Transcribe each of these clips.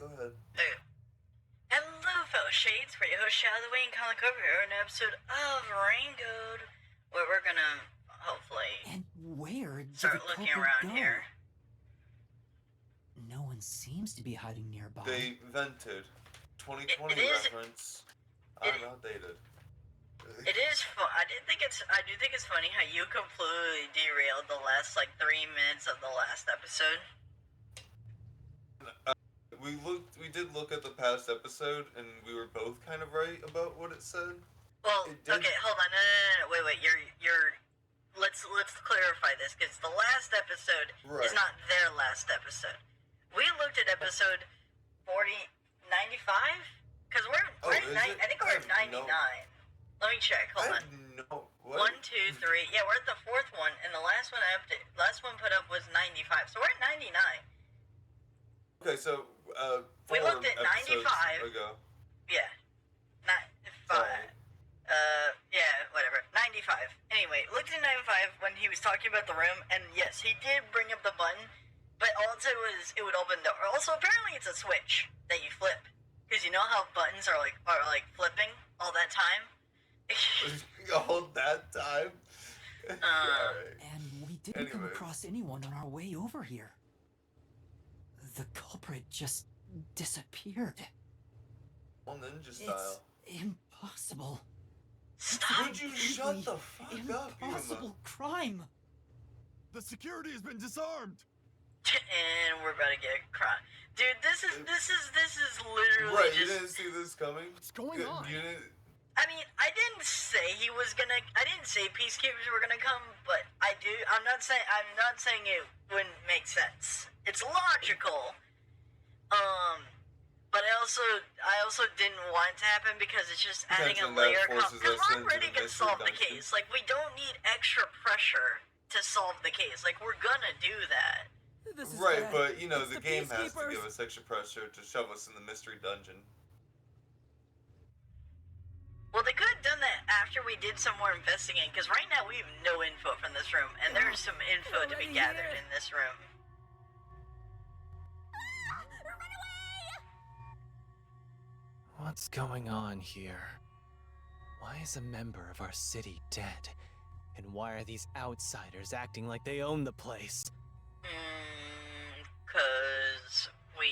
go ahead. Hello, fellow shades. For your host, Shadowway and Colin Cooper here, an episode of Raingold, where we're gonna hopefully And where did start the looking culprit around go? here. No one seems to be hiding nearby. They vented. 2020 It is- reference. I'm outdated. It is fun. I do think it's funny how you completely derailed the last 3 minutes of the last episode. We did look at the past episode, and we were both kind of right about what it said. Well, It did- okay, hold on. No. Wait. You're. Let's clarify this, because the last episode Right. is not their last episode. We looked at episode 95? Because we're Oh, at is I it? think we're I at have 99. Let me check. Hold I on. have no. What? 1, 2, 3. Yeah, we're at the fourth one, and the last one put up was 95. So we're at 99. Okay, so We 4 looked at episodes 95. ago. Yeah. 95. Sorry. Yeah, whatever. 95. Anyway, looked at 95 when he was talking about the room, and yes, he did bring up the button, but all it said was it would open the door. Also, apparently it's a switch that you flip. Because you know how buttons are flipping all that time? All that time. Alright. And we didn't come Anyways. across anyone on our way over here. The culprit just disappeared. Well, ninja style. It's impossible. Stop! Would you shut the fuck up, Yuma? Impossible crime. The security has been disarmed. And we're about to get crime. Dude, this is literally Right, you just... didn't see this coming? What's going on? You didn't... I mean, I didn't say I didn't say peacekeepers were gonna come, but I'm not saying it wouldn't make sense. It's logical. But I also didn't want it to happen because it's just adding a Potentially that layer of forces because us we're into already the gonna mystery solve the dungeon. case. We don't need extra pressure to solve the case. We're gonna do that. This is Right, bad. but, It's the game has to peacekeepers. give us extra pressure to shove us in the mystery dungeon. Well, they could have done that after we did some more investigating, because right now we have no info from this room, and there's some info to be Already gathered here. in this room. What's going on here? Why is a member of our city dead? And why are these outsiders acting like they own the place? Because we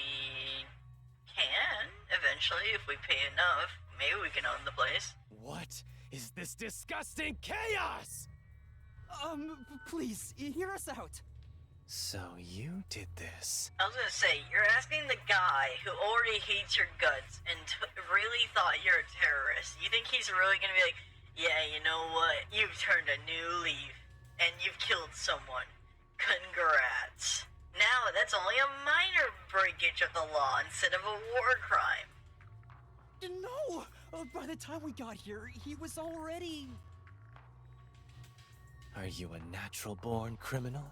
can, eventually, if we pay enough. Maybe we can own the place. What is this disgusting chaos? Please, hear us out. So you did this. I was gonna say, you're asking the guy who already hates your guts and really thought you're a terrorist. You think he's really gonna be like, yeah, you know what? You've turned a new leaf, and you've killed someone. Congrats. Now, that's only a minor breakage of the law instead of a war crime. No! By the time we got here, he was already... Are you a natural-born criminal?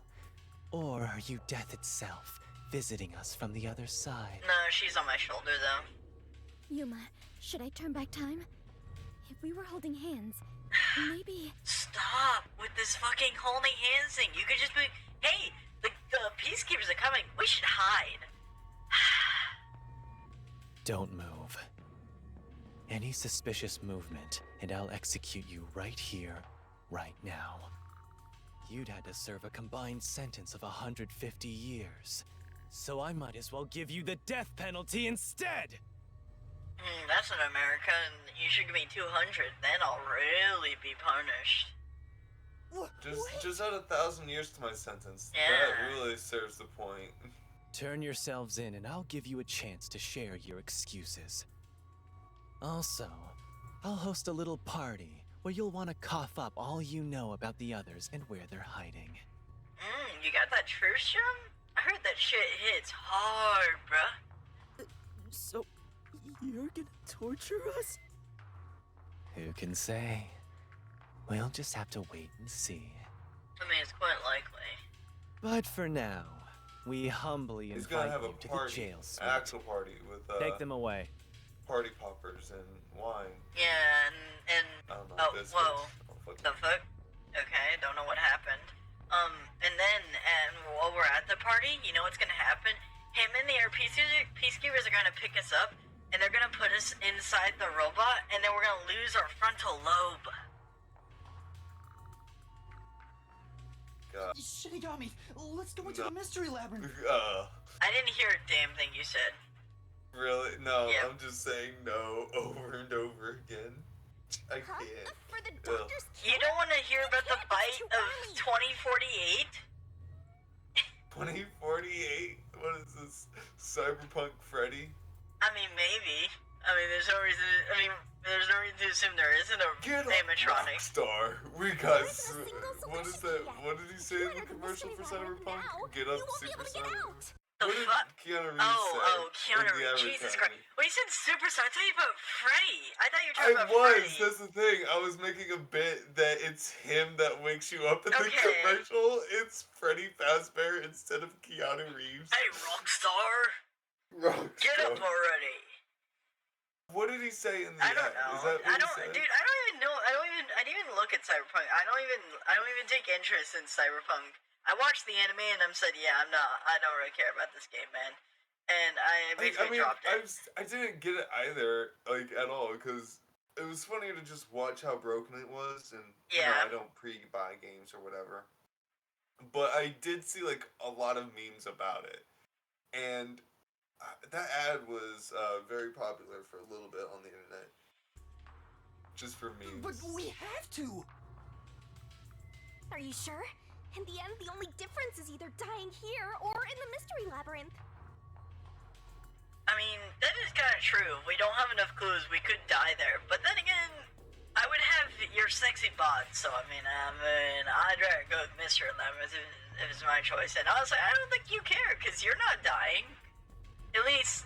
Or are you death itself, visiting us from the other side? No, she's on my shoulder, though. Yuma, should I turn back time? If we were holding hands, maybe... Stop with this fucking holding hands thing. You could just be, hey, the peacekeepers are coming. We should hide. Don't move. Any suspicious movement, and I'll execute you right here, right now. You'd had to serve a combined sentence of 150 years. So I might as well give you the death penalty instead! That's in America, and you should give me 200. Then I'll really be punished. Just add 1,000 years to my sentence. Yeah. That really serves the point. Turn yourselves in and I'll give you a chance to share your excuses. Also, I'll host a little party where you'll want to cough up all you know about the others and where they're hiding. You got that truth serum? I heard that shit hits hard, bruh. So, you're gonna torture us? Who can say? We'll just have to wait and see. I mean, it's quite likely. But for now, we humbly He's gonna invite have you a to party, the jail suite. actual party with Take them away. party poppers and wine. Yeah, and I don't know. oh, biscuits. whoa. Oh, fuck The fuck? Okay, don't know what happened. And then, while we're at the party, you know what's gonna happen? Him and the peacekeepers are gonna pick us up, and they're gonna put us inside the robot, and then we're gonna lose our frontal lobe. God. Shinigami, let's go into No. the mystery labyrinth. I didn't hear a damn thing you said. Really? No, Yeah. I'm just saying no over and over again. I Huh? can't. For the Ugh. doctor's You care? don't want to hear about the can't, bite it's too of early. 2048? 2048? What is this? Cyberpunk Freddy? I mean, maybe. I mean, there's no reason. There's no reason to assume there isn't a Get up, animatronic. Rockstar. We got. There isn't a single What is solution that? yet. What did he say You in the enter the commercial for mystery labyrinth Cyberpunk? now, Get up, you won't be Super able to get Sonic. out. The What did fuck? Keanu Reeves Oh, say? Keanu in the Reeves. Jesus advertising? Christ. Well, you said Superstar. I thought you about Freddy. I thought you were I talking about was. Freddy. That's the thing. I was making a bit that it's him that wakes you up in the Okay. commercial. It's Freddy Fazbear instead of Keanu Reeves. Hey, Rockstar. Rockstar. Get up already. What did he say in the I don't ad? know. Is that what I he don't, said? dude. I don't even know. I didn't even look at Cyberpunk. I don't even take interest in Cyberpunk. I watched the anime and I'm said, yeah, I don't really care about this game, man. And I basically dropped it. I didn't get it either, like at all, because it was funny to just watch how broken it was, and you know, Yeah. I don't pre-buy games or whatever. But I did see like a lot of memes about it, and that ad was very popular for a little bit on the internet, just for memes. But we have to. Are you sure? In the end, the only difference is either dying here or in the mystery labyrinth. I mean, that is kind of true. If we don't have enough clues, we could die there. But then again, I would have your sexy bod, so I mean, I'd rather go with Mr. Labyrinth if it's my choice. And honestly, I don't think you care, because you're not dying. At least,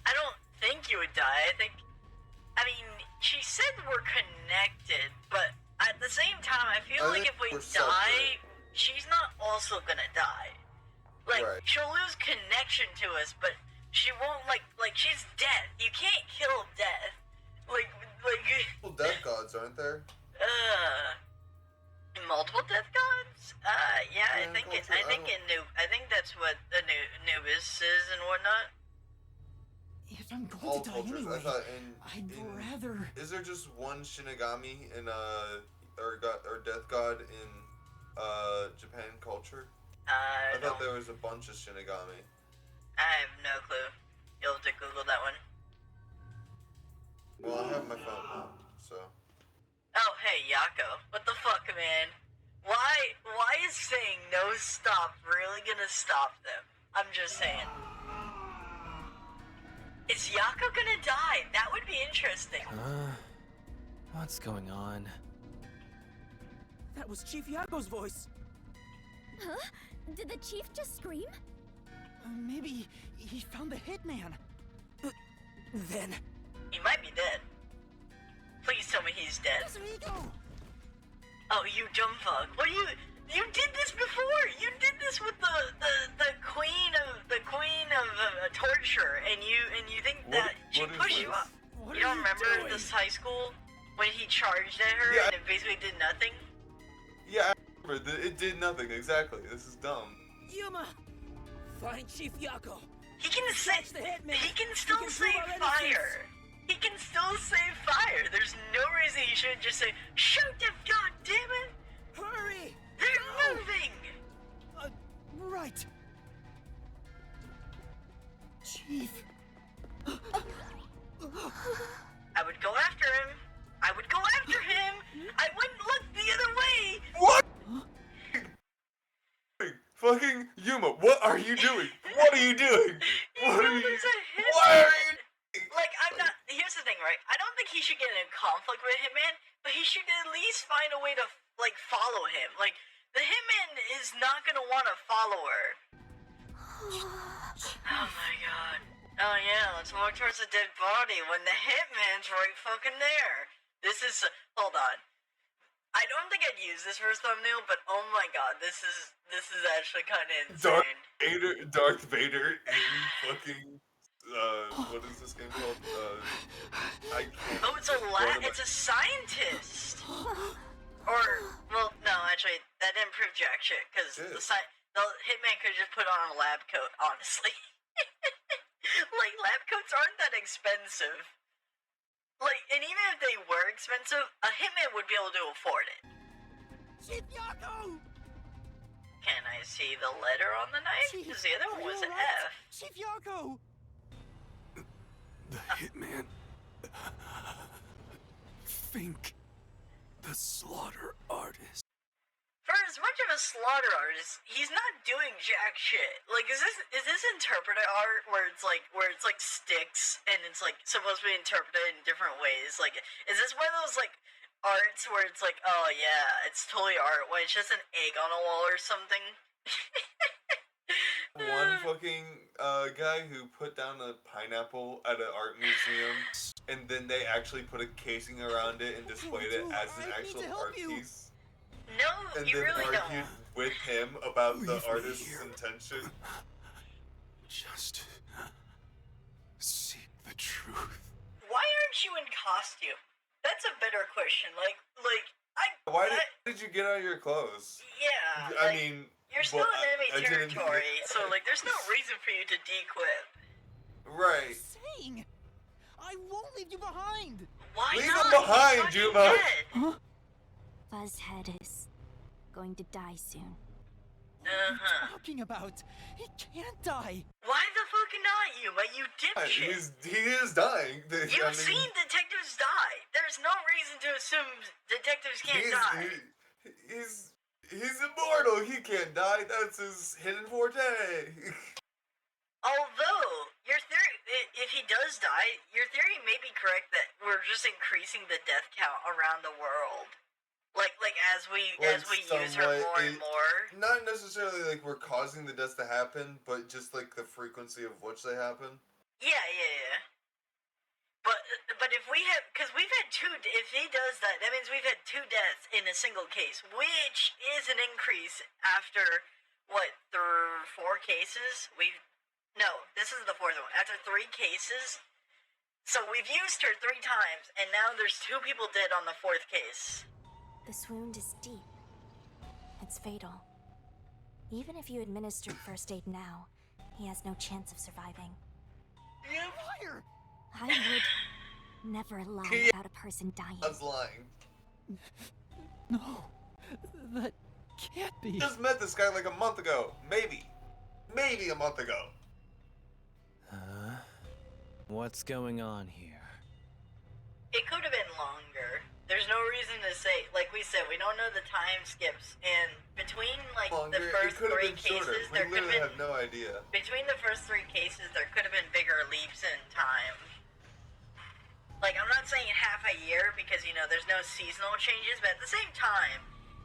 I don't think you would die. I mean, she said we're connected, but at the same time, I feel I like think if we we're die, she's not also gonna die. Like, Right. she'll lose connection to us, but she won't, like, she's dead. You can't kill death. Like, Well, death gods, aren't there? multiple death gods? Yeah, Yeah, culture, I think that's what the Anubis is and whatnot. If I'm going All to die cultures. anyway, I thought I'd in rather. Is there just one Shinigami in or death god in Japan culture? I thought there was a bunch of Shinigami. I have no clue. You'll have to Google that one. Well, I have my phone now, so. Oh, hey, Yako. What the fuck, man? Why is saying no stop really gonna stop them? I'm just saying. Is Yako gonna die? That would be interesting. What's going on? That was Chief Yako's voice. Huh? Did the chief just scream? Maybe he found the hitman. Then. He might be dead. Please tell me he's dead. Yasuhiko! Oh, you dumb fuck. What you did this before! You did this with the queen of torture, and you think that she what is pushed you this? up. What You are don't remember doing? this high school when he charged at her Yeah. and it basically did nothing? Yeah, I remember. It did nothing, exactly. This is dumb. Yuma! Find Chief Yako. He can say Catch the hitman. he can We still can say prove our innocence. fire. He can still say fire. There's no reason he shouldn't just say shoot them. God damn it! Hurry! They're Go! moving. Right. Chief. I would go after him. I would go after him. I wouldn't look the other way. What? Fucking Yuma, what are you doing? What are you doing? You What know are you? there's a What are hitman. you? Like, I'm not. Here's the thing, right? I don't think he should get in conflict with Hitman, but he should at least find a way to, like, follow him. Like, the Hitman is not gonna want to follow her. Oh my god. Oh yeah, let's walk towards the dead body when the Hitman's right fucking there. This is. Hold on. I don't think I'd use this for a thumbnail, but oh my god, this is actually kind of insane. Darth Vader in fucking what is this game called? I can't. Oh, it's it's a scientist. Or, well, no, actually, that didn't prove jack shit, because Yeah. the Hitman could just put on a lab coat, honestly. Like, lab coats aren't that expensive. Like, and even if they were expensive, a hitman would be able to afford it. Chief Yako! Can I see the letter on the knife? Because the other one was an F. Chief Yako! The hitman. Fink. The slaughter artist. For as much of a slaughter artist, he's not doing jack shit. Like, is this interpretive art where it's like sticks and it's like supposed to be interpreted in different ways? Like, is this one of those like arts where it's like, oh yeah, it's totally art when it's just an egg on a wall or something? One fucking guy who put down a pineapple at an art museum, and then they actually put a casing around it and displayed it as an actual art piece. No, And you then really argued don't. with him about the Leave me artist's here. intention. Just seek the truth. Why aren't you in costume? That's a better question. Why did you get out of your clothes? Yeah. I like, mean, you're still well, in enemy I didn't- territory, so like, there's no reason for you to dequip. Right. Saying! I won't leave you behind! Why Leave not? him behind, He's Juma. fucking dead. Fuzzhead is going to die soon. Uh-huh. Talking about? He can't die! Why the fuck not, Yuma? You dipshit. He is dying. You've seen detectives die. There's no reason to assume detectives can't die. He's immortal. He can't die. That's his hidden forte. Although, your theory, if he does die, your theory may be correct that we're just increasing the death count around the world. Like as we use her somewhat, more and more. Not necessarily like we're causing the deaths to happen, but just like the frequency of which they happen. Yeah. But if we have, because we've had if he does that, that means we've had 2 deaths in a single case, which is an increase after, what, 4 cases? No, this is the 4th one. After 3 cases, so we've used her 3 times, and now there's 2 people dead on the 4th case. This wound is deep. It's fatal. Even if you administered first aid now, he has no chance of surviving. You're a liar! I would never lie Yeah. about a person dying. I was lying. No, that can't be. Just met this guy like a month ago. Maybe a month ago. Huh? What's going on here? It could have been longer. There's no reason to say, like we said, we don't know the time skips, and between like Longer. the It first could have 3 been shorter. cases, We there could have literally been have no idea. between the first 3 cases, there could have been bigger leaps in time. Like, I'm not saying half a year because, you know, there's no seasonal changes, but at the same time,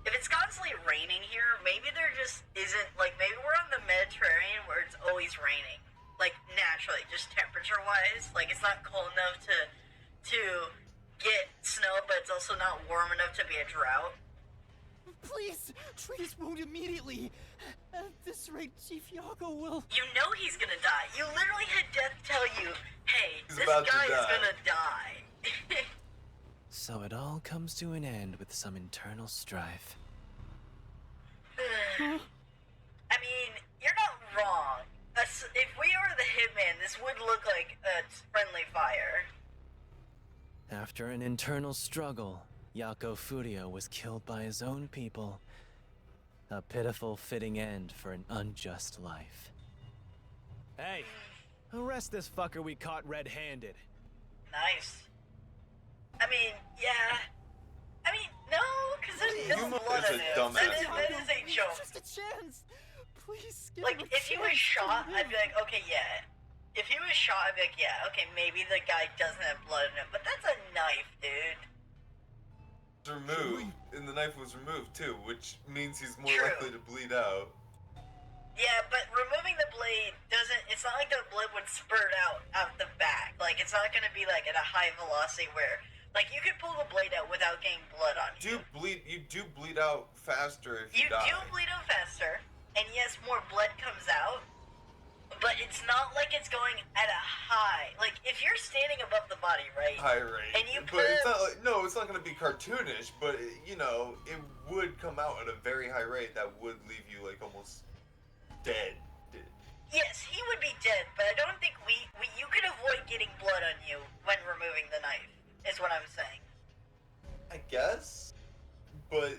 if it's constantly raining here, maybe there just isn't, like, maybe we're on the Mediterranean where it's always raining. Like, naturally, just temperature-wise. Like, it's not cold enough to get snow, but it's also not warm enough to be a drought. Please, treat his wound immediately. At this rate, Chief Yako will... You know he's gonna die. You literally had Death tell you, hey, He's this about to guy is die. gonna die. So it all comes to an end with some internal strife. I mean, you're not wrong. If we were the hitman, this would look like a friendly fire. After an internal struggle, Yako Furio was killed by his own people. A pitiful fitting end for an unjust life. Hey, arrest this fucker we caught red-handed. Nice. I mean, yeah. I mean, no, because there's no Yuma blood is in a it. dumbass. That is a joke. Just a chance. Please give Like, him a if he was chance to shot, I'd be live. like, okay, yeah. If he was shot, I'd be like, yeah, okay, maybe the guy doesn't have blood in him, but that's a knife, dude. It's removed, and the knife was removed too, which means he's more True. likely to bleed out. Yeah, but removing the blade doesn't, it's not like the blood would spurt out the back. Like, it's not gonna be like at a high velocity where, like, you could pull the blade out without getting blood on you. You do bleed out faster if you, You die. do bleed out faster, and yes, more blood comes out, but it's not like it's going at a high. Like, if you're standing above the body, right? High rate. And you but it's put- not like, no, it's not going to be cartoonish, but you know, it would come out at a very high rate that would leave you like almost dead. Yes, he would be dead, but I don't think you could avoid getting blood on you when removing the knife, is what I'm saying. I guess, but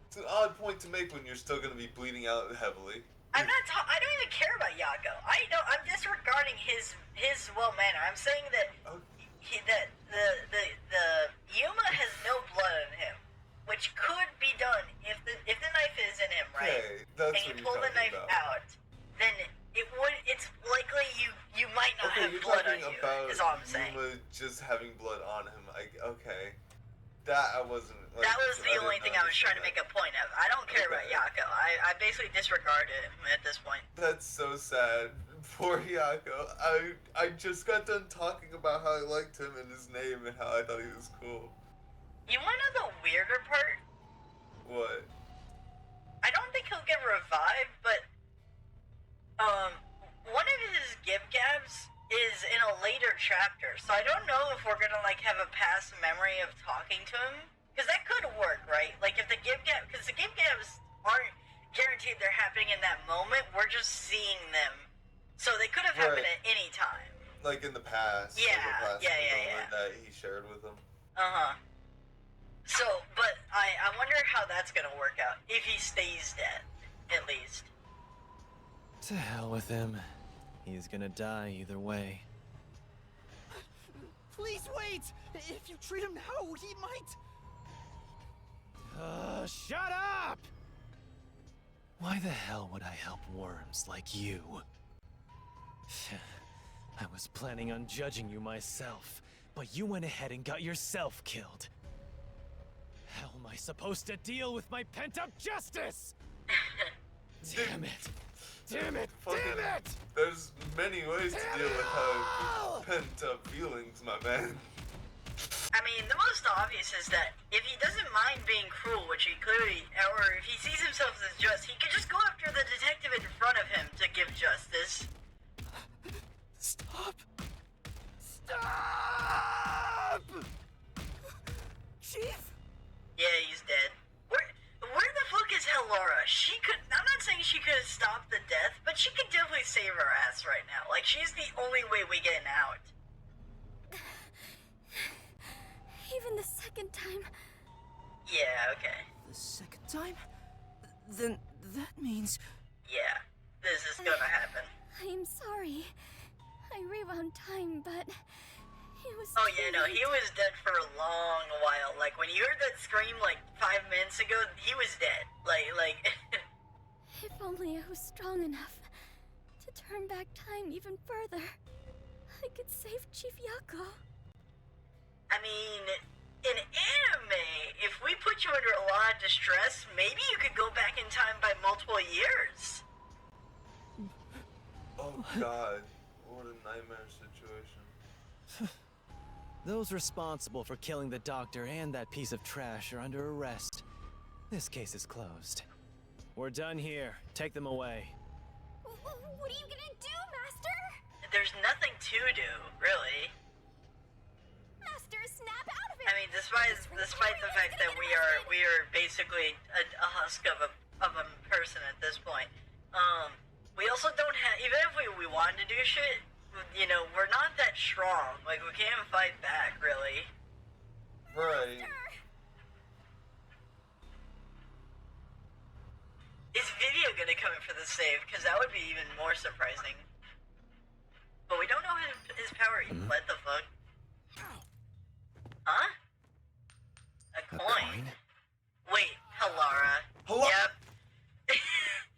it's an odd point to make when you're still gonna be bleeding out heavily. I don't even care about Yago. I'm disregarding his well manner. I'm saying that Oh, that the Yuma has no blood on him, which could be done if the knife is in him, right? okay, that's And what you you're pull the talking knife about. out, then it's likely you might not Okay, have you're blood on talking you. about Is all I'm saying. Yuma just having blood on him. Okay, that I wasn't. Like, That was the I only didn't thing I was trying to understand make a point of. I don't care about Okay. Yako. I basically disregard him at this point. that. That's so sad. Poor Yako. I just got done talking about how I liked him and his name and how I thought he was cool. You want to know the weirder part? What? I don't think he'll get revived, but one of his gib gabs is in a later chapter, so I don't know if we're gonna like have a past memory of talking to him, because that could work, right? Like if the gib gab, because the gib gabs aren't guaranteed they're happening in that moment. We're just seeing them, so they could have happened Right. at any time. Like in the past. Yeah, like a past yeah. moment that he shared with him. So, but I wonder how that's gonna work out if he stays dead, at least. To hell with him. He's gonna die either way. Please wait! If you treat him now, he might. Shut up! Why the hell would I help worms like you? I was planning on judging you myself, but you went ahead and got yourself killed. How am I supposed to deal with my pent-up justice? Damn it! Damn it! Fucking- Damn it! There's many ways to deal with how Hell! pent up feelings, my man. I mean, the most obvious is that if he doesn't mind being cruel, which he clearly, or if he sees himself as just, he could just go after the detective in front of him to give justice. Stop! Stop! Chief? Yeah, he's dead. Where the fuck is Helora? She could, I'm not saying she could have stopped the death, but she could definitely save her ass right now. Like, she's the only way we get out. Even the second time. Yeah, okay. The second time? Then that means... Yeah, this is gonna happen. I am sorry. I rewound time, but it was. Oh too yeah, no, he late. was dead for a long while. Like, when you heard that scream, like, 5 minutes ago, he was dead. Like, If only I was strong enough to turn back time even further, I could save Chief Yako. I mean, in anime, if we put you under a lot of distress, maybe you could go back in time by multiple years. Oh god. What a nightmare situation. Those responsible for killing the doctor and that piece of trash are under arrest. This case is closed. We're done here. Take them away. What are you gonna do, Master? There's nothing to do, really. Master, snap out of it! I mean, despite the fact that we are basically a husk of a person at this point. We also don't have, even if we wanted to do shit, you know, we're not that strong. Like, we can't fight back, really. Right. Is Video gonna come in for the save? Because that would be even more surprising. But we don't know his power. What the fuck? Huh? A coin? Wait, Halara. Hello? Yep.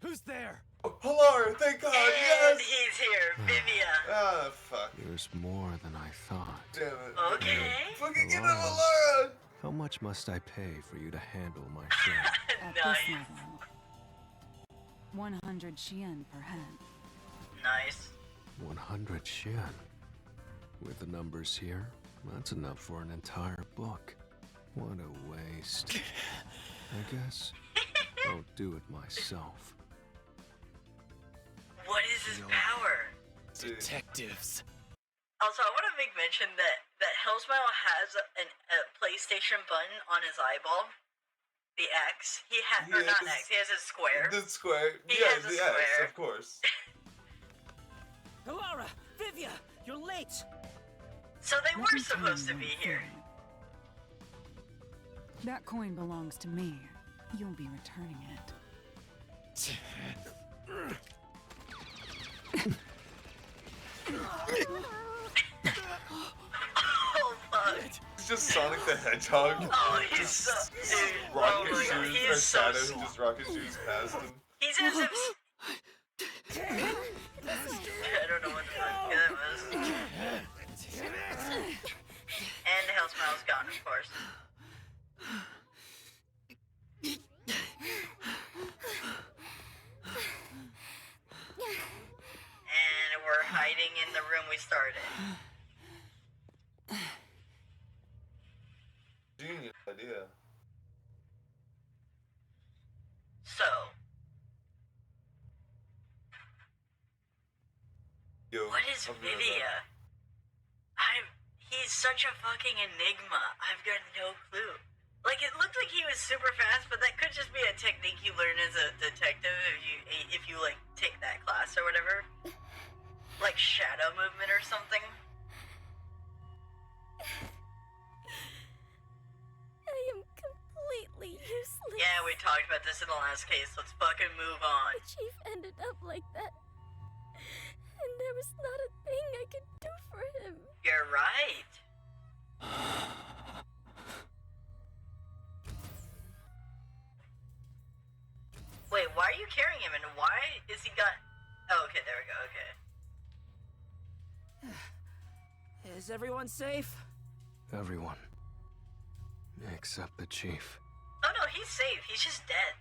Who's there? Oh, Halara, thank god, And yes! he's here, Vivia. Ah, fuck. There's more than I thought. Damn it. Okay. Fucking get him, Halara. Halara! How much must I pay for you to handle my share? At this Nice. level, 100 Xian per head. Nice. 100 Xian. With the numbers here, that's enough for an entire book. What a waste. I guess I'll do it myself. What is his power? Detectives. Also, I want to make mention that Hellsmile has a PlayStation button on his eyeball. The X. He has, or not Yes. X. He has a square. The square. He Yeah, has a the X, square. of course. Alara! Vivia! You're late! So they Let were me tell you supposed to one be here. thing. That coin belongs to me. You'll be returning it. Oh fuck. It's just Sonic the Hedgehog. Oh, he's Just so dude. rocket Oh my god, shoes. he There's is so Shadow small. who just rocket shoes past him. He's as if. I don't know what the fuck that was. And Hell Smile's gone, of course. And we're hiding in the room we started. Genius idea. So, Yo, what is I'll be right Vivia? He's such a fucking enigma. I've got no clue. Like, it looked like he was super fast, but that could just be a technique you learn as a detective if you like take that class or whatever. Like shadow movement or something. I am completely useless. Yeah, we talked about this in the last case. Let's fucking move on. The chief ended up like that. And there was not a thing I could do for him. You're right. Wait, why are you carrying him and why is he got... Oh, okay, there we go, okay. Is everyone safe? Everyone. Except the chief. Oh no, he's safe. He's just dead.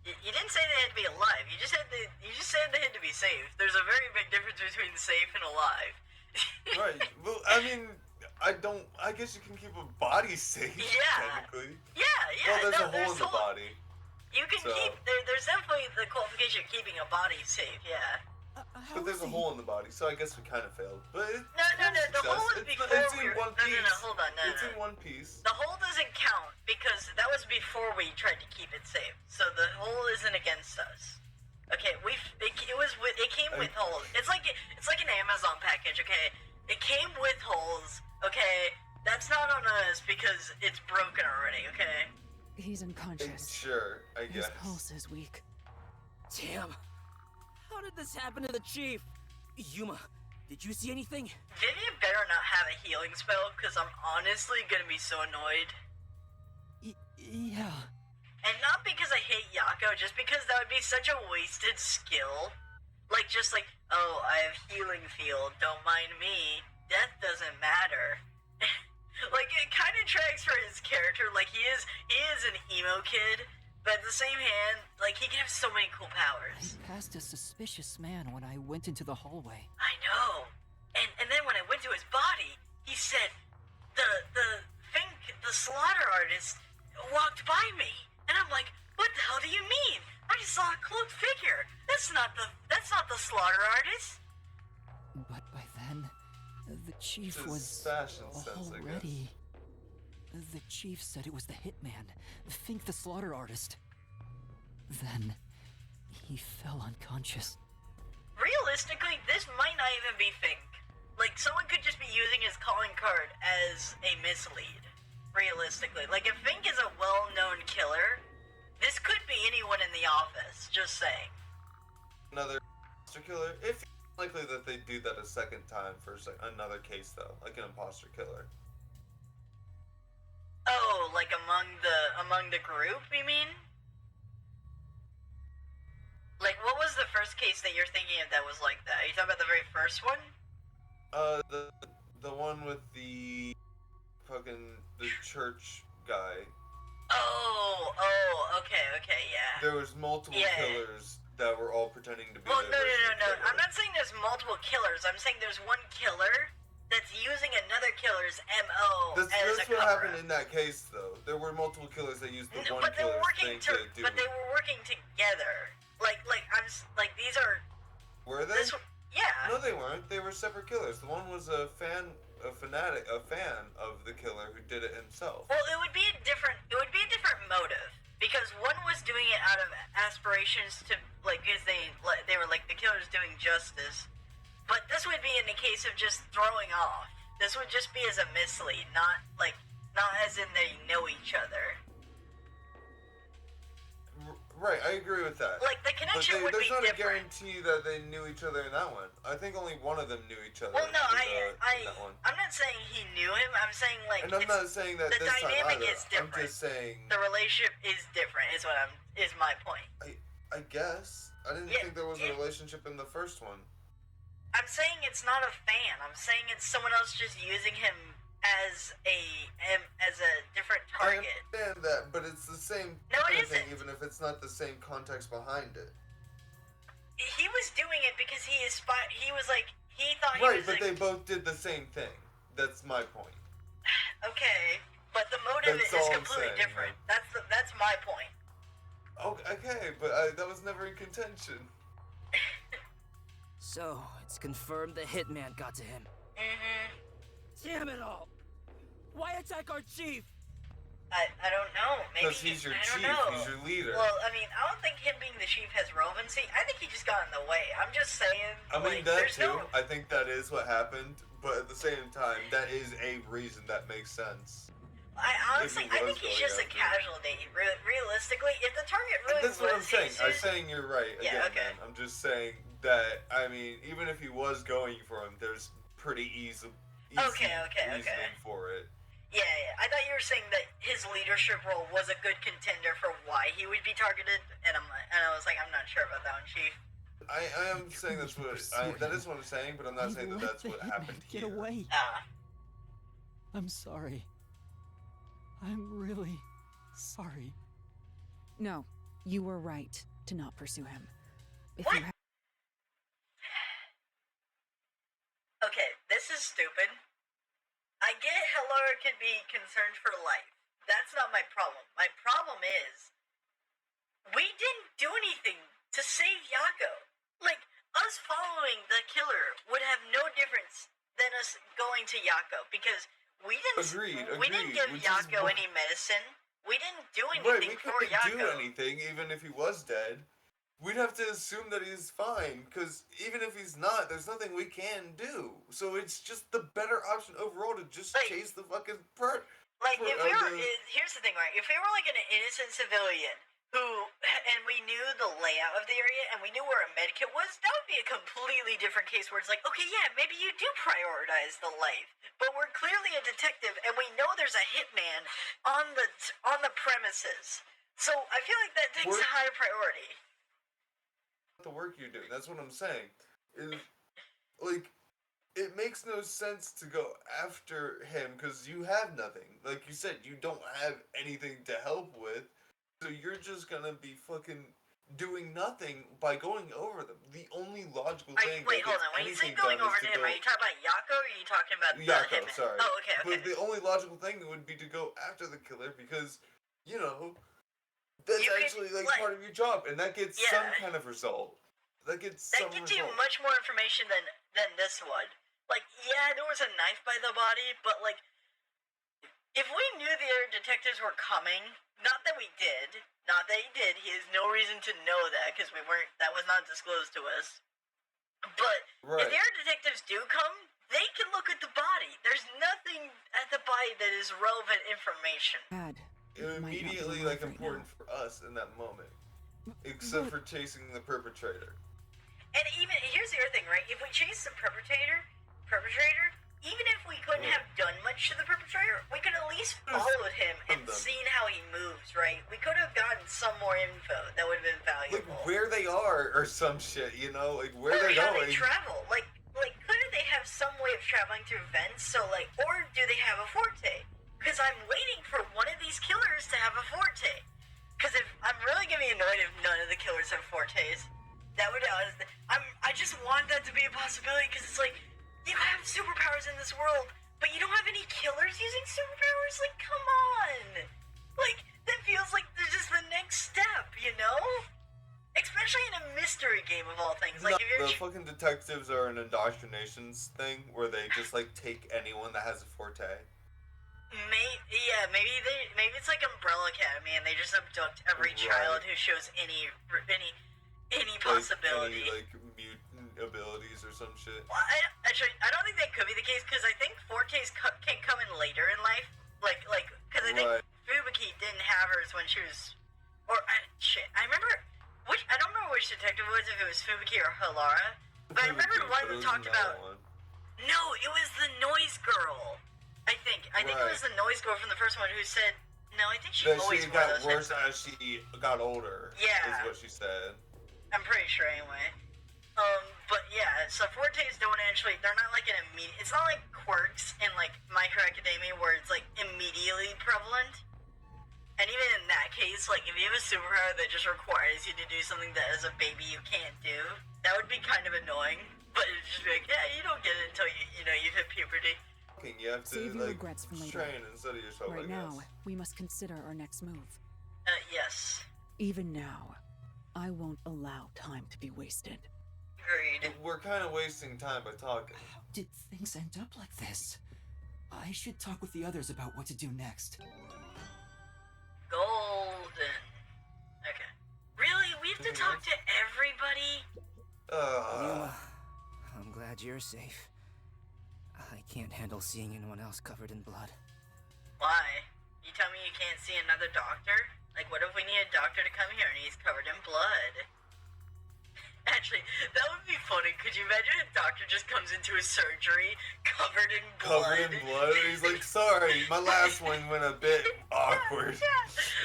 You didn't say they had to be alive. You just said they had to be safe. There's a very big difference between safe and alive. Right. Well, I mean, I guess you can keep a body safe, Yeah. technically. Yeah. Well, there's no, a hole in the body. You can so- keep. There's definitely the qualification of keeping a body safe. Yeah. How But there's is a he? hole in the body, so I guess we kind of failed. But No. The hole was it's, before it's we in were. one No, piece. hold on. No. It's in one piece. The hole doesn't count because that was before we tried to keep it safe. So the hole isn't against us. Okay, it came with holes. It's like an Amazon package. Okay, it came with holes. Okay, that's not on us because it's broken already. Okay. He's unconscious. Sure, I His guess. pulse is weak. Damn. How did this happen to the chief? Yuma, did you see anything? Vivian better not have a healing spell because I'm honestly gonna be so annoyed. Yeah. And not because I hate Yako, just because that would be such a wasted skill. Like, just like, oh, I have healing field, don't mind me. Death doesn't matter. Like, it kind of tracks for his character. Like, he is an emo kid, but at the same hand, like, he can have so many cool I powers. passed a suspicious man when I went into the hallway. I know. And then when I went to his body, he said, the slaughter artist walked by me. And I'm like, what the hell do you mean? I just saw a cloaked figure. That's not the slaughter artist. But by then, the chief This is was fashion sense, I guess. already... The chief said it was the hitman, Fink the slaughter artist. Then, he fell unconscious. Realistically, this might not even be Fink. Like, someone could just be using his calling card as a mislead. Realistically. Like, if Fink is a well-known killer, this could be anyone in the office. Just saying. Another imposter killer. It's likely that they do that a second time for another case, though, like an imposter killer. Oh, like among the group, you mean? Like, what was the first case that you're thinking of that was like that? Are you talking about the very first one? The one with the church guy. Oh, okay, yeah. There was multiple Yeah. killers that were all pretending to be. Well, their no. version of I'm killer. not saying there's multiple killers. I'm saying there's one killer that's using another killer's MO That's as a what cover-up. happened in that case, though. There were multiple killers that used the No, one but they were killer's working thing to do. but they were working together. Like these are Were they? this. Yeah. No, they weren't. They were separate killers. The one was a fan of the killer who did it himself. Well, it would be a different motive because one was doing it out of aspirations to like because they were like the killer's doing justice, But this would be in the case of just throwing off. This would just be as a mislead, not as in they know each other. Right, I agree with that. Like, the connection would be there's not a different. guarantee that they knew each other in that one. I think only one of them knew each other. Well, no, in that one. I'm not saying he knew him. I'm saying, like, And I'm not saying that the this time dynamic either. is different. I'm just saying. The relationship is different. Is my point. I guess I didn't think there was a relationship in the first one. I'm saying it's not a fan. I'm saying it's someone else just using him as a different target. I understand that, but it's the same No, it kind of thing, isn't. even if it's not the same context behind it. He was doing it because he was like, he thought he Right, was but like, they both did the same thing. That's my point. okay, but the motive That's is all I'm completely saying, different. That's my point. Okay, but that was never in contention. So, it's confirmed the hitman got to him. Damn it all! Why attack our chief? I don't know. Maybe Because he's your I chief, don't know. he's your leader. Well, I mean, I don't think him being the chief has relevancy. I think he just got in the way. I'm just saying. I mean, like, that there's too. No... I think that is what happened, but at the same time, that is a reason that makes sense. I honestly, If he I was think he's going just a after casualty. Realistically, if the target really That's what I'm was saying. I'm Jesus, saying you're right. Yeah, Again, okay. man. I'm just saying that, I mean, even if he was going for him, there's pretty easy Okay. reasoning for it. Yeah. I thought you were saying that his leadership role was a good contender for why he would be targeted, and I was like, I'm not sure about that one, Chief. I am saying that's what that is what I'm saying, but I'm not saying that Let that's the what hitman happened get here. away. I'm sorry. I'm really sorry. No, you were right to not pursue him. If What? you had Okay, this is stupid. I get how Laura could be concerned for life. That's not my problem. My problem is, we didn't do anything to save Yako. Like, us following the killer would have no difference than us going to Yako, because we didn't give which is Yako what- any medicine. We didn't do Right, anything we for couldn't do Yako. anything, even if he was dead. We'd have to assume that he's fine, because even if he's not, there's nothing we can do. So it's just the better option overall to just Like- chase the fucking bird. Like, For- if we were, the- here's the thing, right? If we were like an innocent civilian and we knew the layout of the area and we knew where a medkit was, that would be a completely different case where it's like, okay, yeah, maybe you do prioritize the life, but we're clearly a detective and we know there's a hitman on the premises, so I feel like that takes We're- a higher priority. The work you're doing, that's what I'm saying. Is like, it makes no sense to go after him because you have nothing. Like you said, you don't have anything to help with, so you're just gonna be fucking doing nothing by going over them. The only logical thing. Wait, that hold gets on. When you say anything going done over is to to him, go- are you talking about Yako or are you talking about the Yako, hitman? sorry. Oh, okay. But the only logical thing would be to go after the killer because, you know, that's You could, actually like like- part of your job, and that gets some Yeah. kind of result. That gets That some gives you result. much more information than this would. Like, yeah, there was a knife by the body, but like, if we knew the other detectives were coming, not that he did, he has no reason to know that because that was not disclosed to us. But Right. if the other detectives do come, they can look at the body. There's nothing at the body that is relevant information. had, It was might not be immediately alive like right important for us in that moment, except for chasing the perpetrator. And even here's the other thing, right? If we chase the perpetrator, even if we couldn't have done much to the perpetrator, we could at least followed him and Done. seen how he moves, right? We could have gotten some more info that would have been Like valuable. where they are or some shit, you know, like where Or they're how going. they travel. Like couldn't they have some way of traveling through vents? So like, or do they have a forte? Because I'm waiting for one of these killers to have a forte. Because if I'm really gonna be annoyed if none of the killers have fortes. That would I just want that to be a possibility because it's like you have superpowers in this world, but you don't have any killers using superpowers. Like, come on! Like that feels like there's just the next step, you know? Especially in a mystery game of all things. Like No, if you're the fucking detectives are an indoctrinations thing where they just like take anyone that has a forte. maybe it's like Umbrella Academy and they just abduct every Right. child who shows any possibility. Like any like mutant abilities or some shit. Well, I don't think that could be the case because I think 4Ks can come in later in life. Because I think Right. Fubuki didn't have hers when she was, I remember I don't remember which detective it was, if it was Fubuki or Halara, but I remember the one But it who was talked another about. one. No, it was the noise girl. I think it was the noise girl from the first one who said. No, I think she That always she wore got those worse headphones. as she got older. Yeah. Is what she said. I'm pretty sure anyway. But yeah, so Fortes don't actually, they're not like an immediate, it's not like quirks in like My Hero Academia where it's like immediately prevalent. And even in that case, like if you have a superpower that just requires you to do something that as a baby you can't do, that would be kind of annoying. But it'd just be like, yeah, you don't get it until you've hit puberty. You have to Save your like regrets for later. train and study yourself. Right I now, guess. we must consider our next move. Yes. Even now, I won't allow time to be wasted. Agreed. We're kind of wasting time by talking. How did things end up like this? I should talk with the others about what to do next. Golden. Okay. Really? We have to talk to everybody? I'm glad you're safe. I can't handle seeing anyone else covered in blood. Why? You tell me you can't see another doctor? Like, what if we need a doctor to come here and he's covered in blood? Actually, that would be funny. Could you imagine a doctor just comes into a surgery covered in blood? Covered in blood. And he's like, sorry, my last one went a bit awkward.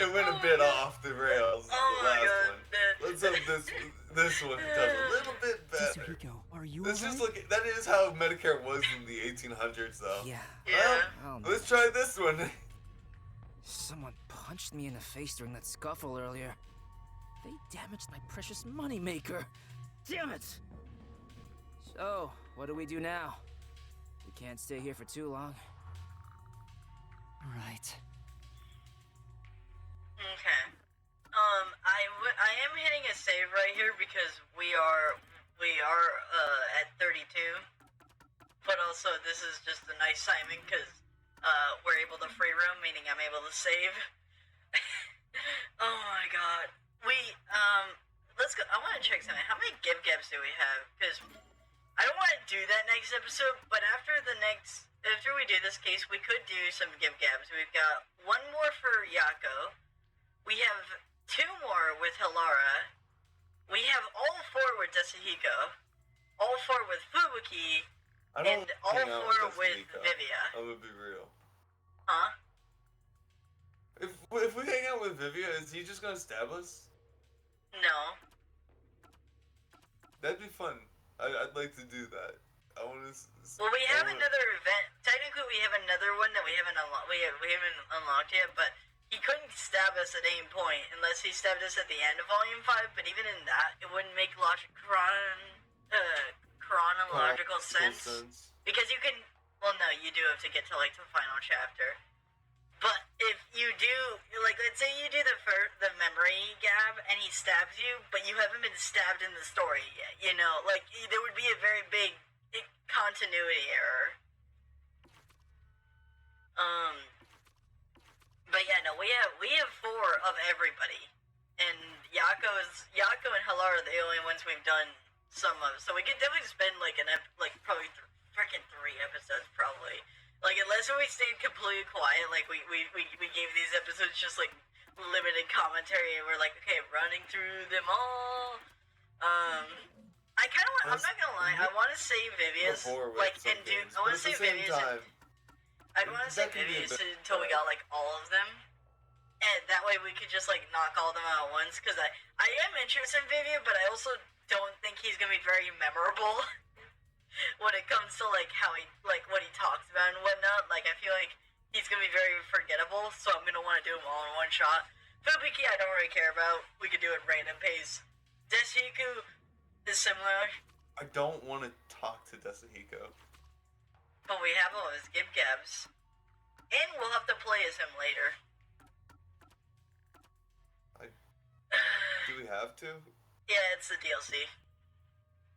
It went a bit off the rails. Oh the my last God, one. man. Let's hope this one does a little bit better. Tsuhiko, are you That's alright? just like that is how Medicare was in the 1800s, though. Yeah. Yeah. Oh, Let's try this one. someone punched me in the face during that scuffle earlier. They damaged my precious moneymaker. Damn it! So, what do we do now? We can't stay here for too long. Right. Okay. I am hitting a save right here because we are at 32. But also, this is just a nice timing because we're able to free roam, meaning I'm able to save. Oh my god. Let's go. I want to check something. How many Gib-Gabs do we have? Because I don't want to do that next episode, but after we do this case, we could do some Gib-Gabs. We've got one more for Yako. We have two more with Halara. We have all four with Desahiko. All four with Fubuki. I don't And all hang out four with Desmika. Vivia. I'm gonna be real. Huh? If we hang out with Vivia, is he just gonna stab us? No. That'd be fun. I'd like to do that. I want to. Well, we have another event. Technically, we have another one that we haven't unlocked. We haven't unlocked yet, but he couldn't stab us at any point unless he stabbed us at the end of Volume 5. But even in that, it wouldn't make chronological sense because you can. Well, no, you do have to get to like the final chapter. But if you do, like, let's say you do the memory gab and he stabs you, but you haven't been stabbed in the story yet, like, there would be a very big continuity error. But yeah, no, we have four of everybody. And Yako and Halara are the only ones we've done some of, so we could definitely spend, like, probably freaking 3 episodes, probably. Like, unless we stayed completely quiet, like, we gave these episodes just, like, limited commentary, and we're like, okay, running through them all. I kind of want, I'm not gonna lie, I want to save Vivia's, like, and do, I want to save Vivia's, I want to save Vivia's until we got, like, all of them. And that way we could just, like, knock all of them out at once, because I am interested in Vivia, but I also don't think he's gonna be very memorable. When it comes to, like, how he, like, what he talks about and whatnot, like, I feel like he's gonna be very forgettable, so I'm gonna want to do them all in one shot. Fubuki, I don't really care about. We could do it random pace. Deshiku is similar, I don't want to talk to Desahiko. but we have all his Gib-Gabs. And we'll have to play as him later. Do we have to? Yeah, it's the DLC.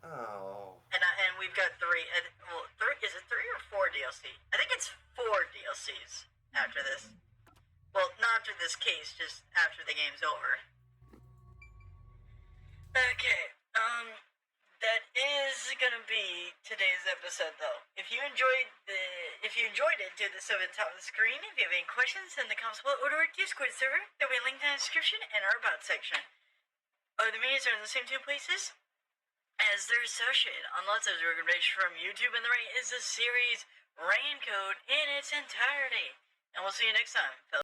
Oh. And we've got 3, well, 3, is it 3 or 4 DLC? I think it's 4 DLCs after this. Well, not after this case, just after the game's over. Okay, that is gonna be today's episode, though. If you enjoyed it, do this over the top of the screen. If you have any questions, send the comments below or to our Discord server. There'll be a link in the description and our about section. The medias are in the same two places as they're associated on lots of recommendations from YouTube, and the right is the series Rain Code in its entirety. And we'll see you next time, fellas.